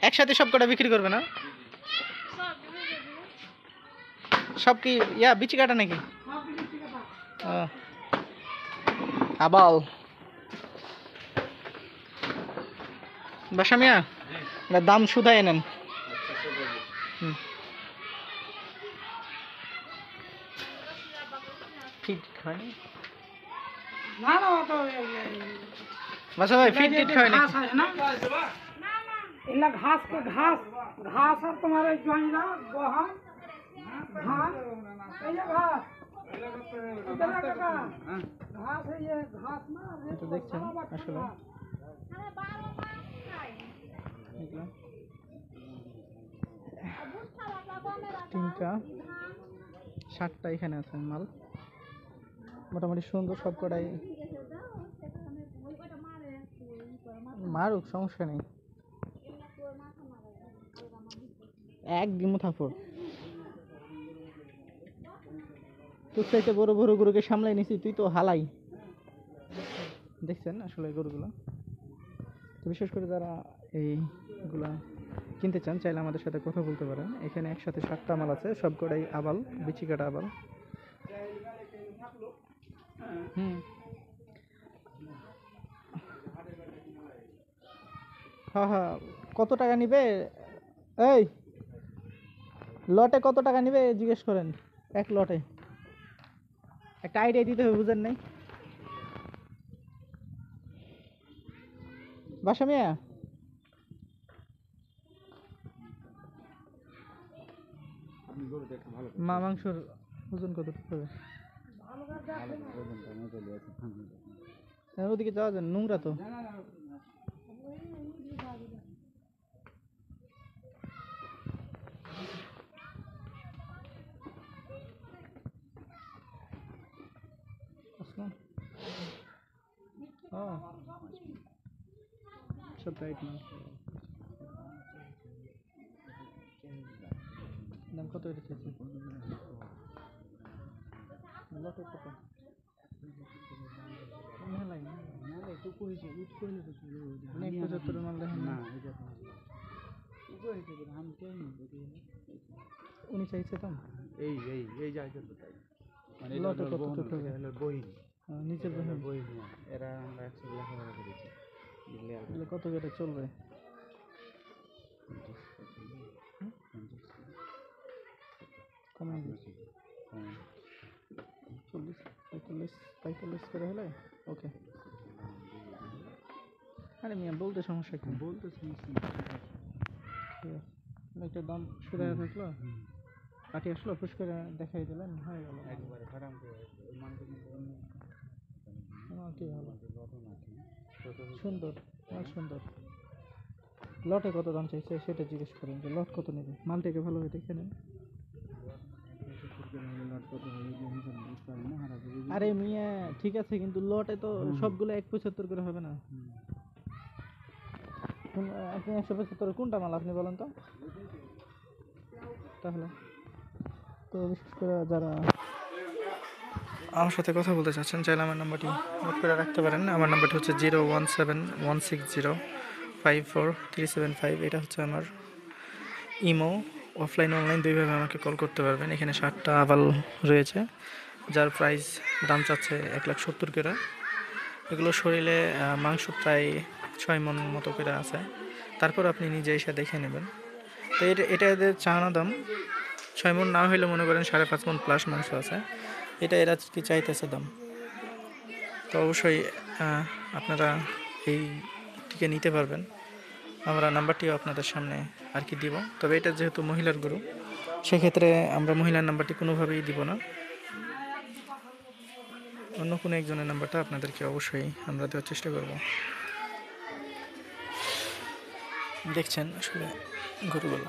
একসাথে সব কটা বিক্রি করবে না? সব কি ইয়া বিচি কাটা নাকি? ও, আবাল বাসা মিয়া, এটার দাম শুধাই নেন। হুম। ফিট হয়নি না না তো বাসা ভাই, ফিট টিট হয় ঘাস নাকি? আছে না এলা ঘাস के घास घास और तुम्हारे ज्वाइना गोहा घास এই যে ঘাস इधर का घास है ये घास ना ये তো দেখছেন আসলে এগুলো তিনটা 7টা এখানে আছে মাল, মোটামুটি সুন্দর সব কটাই। মারুক, সমস্যা নেই, এক দিমু থাপড়। তোর চাইতে বড় বড় গরুকে সামলাই নিছি, তুই তো হালাই। দেখছেন আসলে গরুগুলো, তো বিশেষ করে যারা এইগুলা কিনতে চান চাইলে আমাদের সাথে কথা বলতে পারেন। এখানে একসাথে 7টা মাল আছে, সব কটাই আবাল, বিচি কাটা আবাল। হুম, হ্যাঁ হ্যাঁ, কত টাকা নিবে? এই লটে কত টাকা নিবে জিজ্ঞেস করেন, এক লটে একটা আইডিয়া দিতে হবে, বুঝেন নাই? বাসা মিয়া, মা মাংসর ওজন কতটুকু হবে? ওদিকে যাওয়া যায়, নোংরা তো। সব রাইট না, দাম কত এটা চাইছে? লটে কত? মেলাই না, মেলাই তো কইছে উঠ কইলে তো ছিল মানে 75 মাল দেখেন না, এটা তো কইছে যে আমি কেন বলি উনি চাইছে তো এই এই এই জায়গা তো তাই মানে লটে কত টাকা হবে? হলো বই নিচের বই বই এরা আমরা 100 লাখ টাকা করেছি দিলে আর তাহলে কত করে চলবে? কমে 40 45 করে হলে ওকে। আরে মিয়া বলতে সমস্যা কি? বলতে সমস্যা ঠিক আছে, একটা দাম শুরু হয়ে থাকলো, কাটি আসলো, ফুস করে দেখাই দিলেন, হয়ে গেল একবারে খারাপ করে ওই মানুষের কি ভালো, সুন্দর, অনেক সুন্দর। লটে কত দাম চাইছে সেটা জিজ্ঞেস করেন, যে লট কত নেবে, মালটাকে ভালোভাবে দেখে নেন। আরে মিয়া ঠিক আছে, কিন্তু লটে তো সবগুলো 175 করে হবে না। আপনি 175 কোনটা মাল আপনি বলেন তো তাহলে। তো বিশেষ করে যারা আমার সাথে কথা বলতে চাচ্ছেন চাইলে আমার নাম্বারটি নোট করে রাখতে পারেন। আমার নাম্বারটি হচ্ছে 0171605437 এটা হচ্ছে আমার ইমো। অফলাইন অনলাইন দুইভাবে আমাকে কল করতে পারবেন। এখানে 7টা আবাল রয়েছে, যার প্রাইস দাম চাচ্ছে 1,70,000 করে। এগুলো শরীরে মাংস প্রায় 6 মণ মতো করে আছে, তারপর আপনি নিজে এসে দেখে নেবেন। তো এটা এদের চাওয়া দাম 6 মণ না হইলে মনে করেন 5.5 মণ প্লাস মাংস আছে, এটা এরা কি চাইতেছে দাম। তো অবশ্যই আপনারা এইটিকে নিতে পারবেন। আমরা নাম্বারটিও আপনাদের সামনে আর কি দিব, তবে এটা যেহেতু মহিলার গরু সেক্ষেত্রে আমরা মহিলার নাম্বারটি কোনোভাবেই দিব না, অন্য কোনো একজনের নাম্বারটা আপনাদেরকে অবশ্যই আমরা দেওয়ার চেষ্টা করব। দেখছেন আসলে গরুগুলো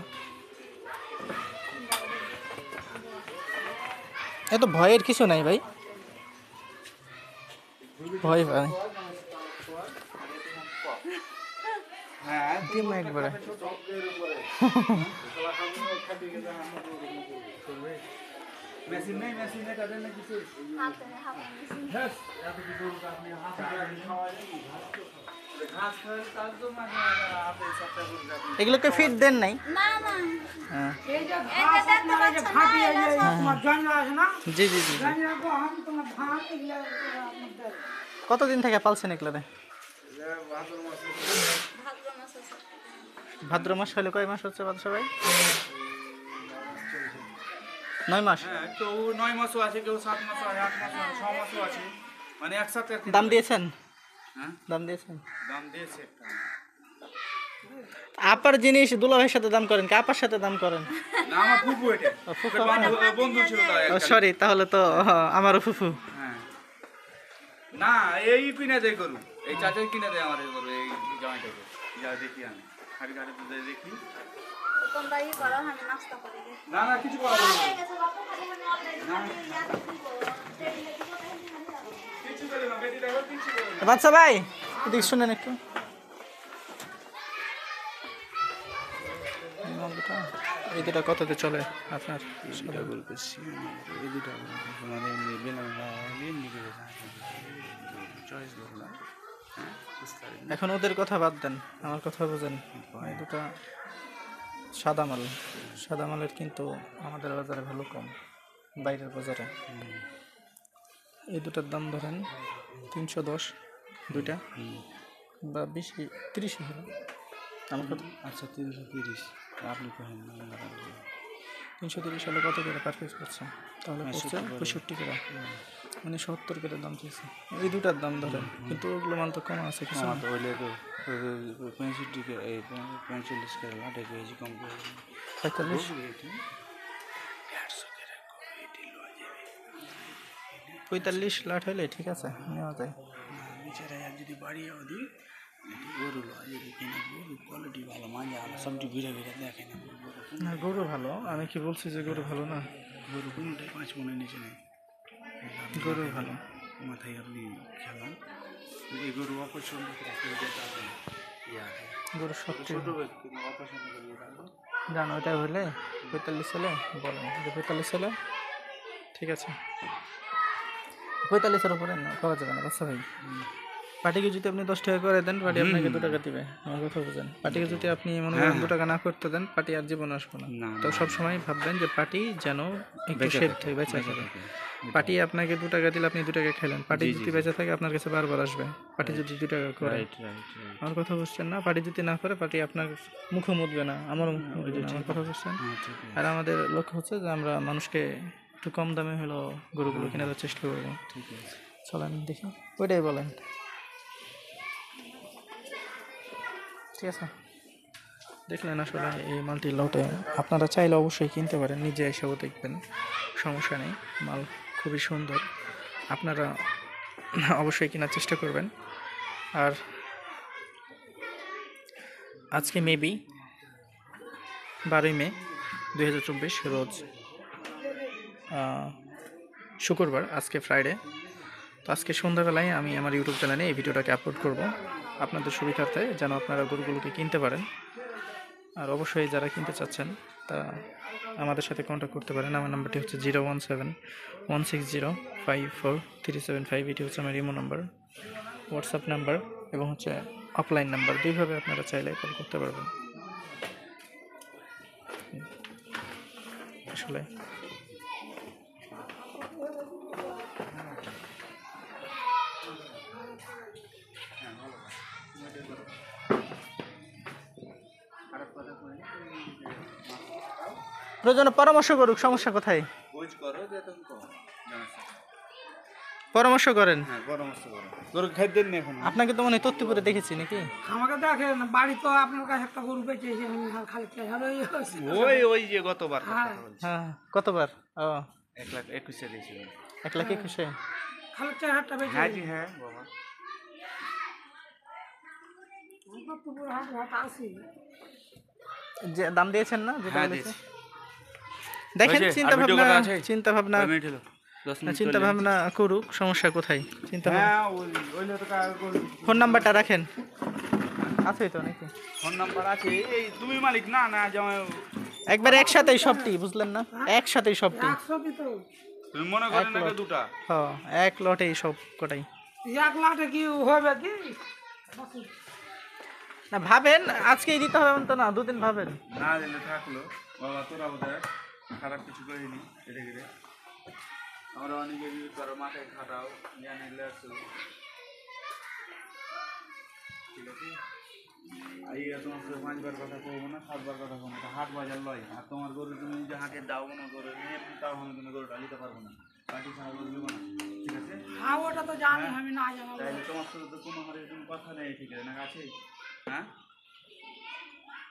এত ভয়ের কিছু নাই ভাই, ভয় ভাই একবারে মেশিন নেই, মেশিনে কাটেন না কিছু হাতে হাতে মেশিন হ্যাঁ এত কিছু আপনি হাতে খাওয়াই এগুলোকে ফিট দেন নাই? না না হ্যাঁ এই যে ঘাস আপনার এই যে ঘাটি এই যে তোমার জঞ্জা আছে না জি জি জি জি। জঞ্জা গহম তোমার ধান এগুলো আপনি দেন। কতদিন থেকে পালছেন এগুলোতে? ভাদ্র মাসে ভাদ্র মাস হলে কয় মাস হচ্ছে বাদশা ভাই? 9 মাস। হ্যাঁ কেউ 9 মাসও আছে, কেউ 7 মাসও আছে, 8 মাসও আছে, 6 মাসও আছে, মানে একসাথে আর কি। দাম দিয়েছেন? হ্যাঁ দাম দিয়েছেন? দাম দিয়েছে একটা। আপার জিনিস দুলা ভাইয়ের সাথে দাম করেন কি আপার সাথে দাম করেন? না আমার ফুফু এটা, ও, ফুফু ওর বন্ধু ছিল তাই ও একটা। সরি, তাহলে তো আমারও ফুফু। হ্যাঁ না এই কিনে দেয় গরু, এই চাচাই কিনে দেয় আমার এই গরু, এই জামাইটাকে যা দেখি আমি খালি খালি দুধে দেখি। তোমরা ই করো আমি নাস্তা করে গেছি না না কিছু করা যাবে না। কিছু করে না বেটি দেখো, কিছু করে না। বাদশা ভাই এদিকে শুনেন একটু। এই দুটা কততে চলে আপনার? এটা গরু বেশি এই দুটো মানে এমনি বেলা এমনি করে চয়েস দেখো না। হ্যাঁ বুঝতে পারি না। এখন ওদের কথা বাদ দেন, আমার কথা বুঝেন। এই দুটা সাদা মাল, সাদা মালের কিন্তু আমাদের বাজারে ভালো কম, বাইরের বাজারে। এই দুটার দাম ধরেন 310 দুইটা, বা বেশি 30 হলো আমার কথা। আচ্ছা 330 আপনি কহেন না 330 হলে কত করে পার পিস করছে? তাহলে পড়ছে 65 করে, মানে 70 করে দাম চেয়েছে। এই দুটার দাম ধরেন, কিন্তু ওগুলো মাল তো কম আছে কিছু না। তো হইলে তো 65 করে এই 45 করে লাটে কেজি কম করে 45 45 লাট হলে ঠিক আছে, নেওয়া যায়। বিচারা যদি বাড়িয়ে দিই গরু লয় যদি কিনে গরু কোয়ালিটি ভালো মাঝে ভালো সবটি ঘিরে ঘিরে দেখে না গরু না গরু ভালো, আমি কি বলছি যে গরু ভালো না? গরু কোনোটাই 5 মনের নিচে নেই, গরু ভালো। মাথায় আপনি খেলান এই গরু অপছন্দ করে কেউ যেতে হবে না। গরু সত্যি ছোট ব্যক্তি অপছন্দ করে রাখবো। জানো, ওইটা হলে 45 হলে বলেন যে 45 হলে ঠিক আছে। 45-এর উপরে না করা যাবে না বাচ্চা ভাই। পার্টিকে যদি আপনি 10 টাকা করে দেন, পার্টি আপনাকে 2 টাকা দিবে, আমার কথা বুঝেন। পার্টিকে যদি আপনি মনে করেন 2 টাকা না করতে দেন, পার্টি আর জীবন আসবে না। না, তো সবসময় ভাববেন যে পার্টি যেন একটু সেফ থাকে, বেঁচে থাকে। পার্টি আপনাকে 2 টাকা দিলে আপনি 2 টাকা খেলেন, পার্টি যদি বেঁচে থাকে আপনার কাছে বারবার আসবে। পার্টি যদি 2 টাকা করে, রাইট রাইট রাইট আমার কথা বুঝছেন না? পার্টি যদি না করে, পার্টি আপনার মুখে মুদবে না, আমারও মুখে মুদবে না, আমার কথা বুঝছেন? হ্যাঁ ঠিক আছে আর আমাদের লক্ষ্য হচ্ছে যে আমরা মানুষকে একটু কম দামে হলো গরুগুলো কেনার চেষ্টা করবো। ঠিক আছে চলেন দেখি, ওইটাই বলেন। ঠিক আছে, দেখলেন আসলে এই মালটি লটে আপনারা চাইলে অবশ্যই কিনতে পারেন, নিজে এসেও দেখবেন, সমস্যা নেই। মাল খুবই সুন্দর, আপনারা অবশ্যই কেনার চেষ্টা করবেন। আর আজকে মেবি 12 মে 2024 রোজ শুক্রবার, আজকে ফ্রাইডে। তো আজকে সন্ধ্যাবেলায় আমি আমার ইউটিউব চ্যানেলে এই ভিডিওটাকে আপলোড করব আপনাদের সুবিধার্থে, যেন আপনারা গরুগুলোকে কিনতে পারেন। আর অবশ্যই যারা কিনতে চাচ্ছেন তারা আমাদের সাথে কন্ট্যাক্ট করতে পারেন। আমার নাম্বারটি হচ্ছে 017-160-54375। এটি হচ্ছে আমার ইমো নাম্বার, হোয়াটসঅ্যাপ নাম্বার এবং হচ্ছে অফলাইন নাম্বার, দুইভাবে আপনারা চাইলে কল করতে পারবেন। আসলে প্রয়োজনে পরামর্শ করুক, সমস্যা কোথায়? বুঝ করো যে তুমি কো পরামর্শ করেন। হ্যাঁ পরামর্শ করো গরু খাইতে দেন না এখন আপনাকে তো মনে হয় তত্ত্বপুরে দেখেছি নাকি? আমাকে দেখেন বাড়ি তো আপনার কাছে একটা গরু বেঁচেছে, আমি খালি ওই যে গতবার হ্যাঁ হ্যাঁ, কতবার? ও 1,21,000 দিয়েছিলেন। 1,21,000। খালি 4,000 বেঁচে হ্যাঁ জি হ্যাঁ বাবা পুরো হাট হাট আসি। যে দাম দিয়েছেন না যেটা হ্যাঁ বলেছে? দিয়েছি। দেখেন ওই যে, চিন্তা আর ভিডিও ভাবনা, করা আছে? চিন্তা ভাবনা, কয় মিনিট হলো? 10 মিনিট চিন্তা চলে। ভাবনা করুক, সমস্যা কোথায়? চিন্তা ভাবনা। হ্যাঁ ওই তো গরু ফোন নাম্বারটা রাখেন, আছে তো নাকি? ফোন নাম্বার আছে। এই তুমি মালিক না না জামাই একবারে একসাথেই সবটি, বুঝলেন না? একসাথেই সবটি। 100 কি তো তুমি মনে করেন না এক দুটা হ্যাঁ, এক লটেই সব কটাই। 1 লাখে কি হবে কি? না ভাবেন আজকেই দিতে হবে এমন তো না, দুদিন ভাবেন। না দিলে থাকলো বাবা, তোরা বোধহয় খারাপ কিছু করিনি এটা ঘিরে। আমরা অনেকে করো মাথায় খাটাও জানি আসো, ঠিক আছে। এই তোমার তো 5 বার কথা কবো না, 7 বার কথা কবো না, হাট বাজার লয়। আর তোমার গরু তুমি নিজে হাটে দাও না, গরু এমনি তাও আমি তুমি গরুটা নিতে পারবো না, পাটি ছাড়া গরু নেবো না, ঠিক আছে। হ্যাঁ ওটা তো জানি, আমি না জানাবো। তাইলে তোমার সাথে তো কোনো হারে কোনো কথা নেই, ঠিক আছে না, আছে? হ্যাঁ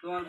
তোমার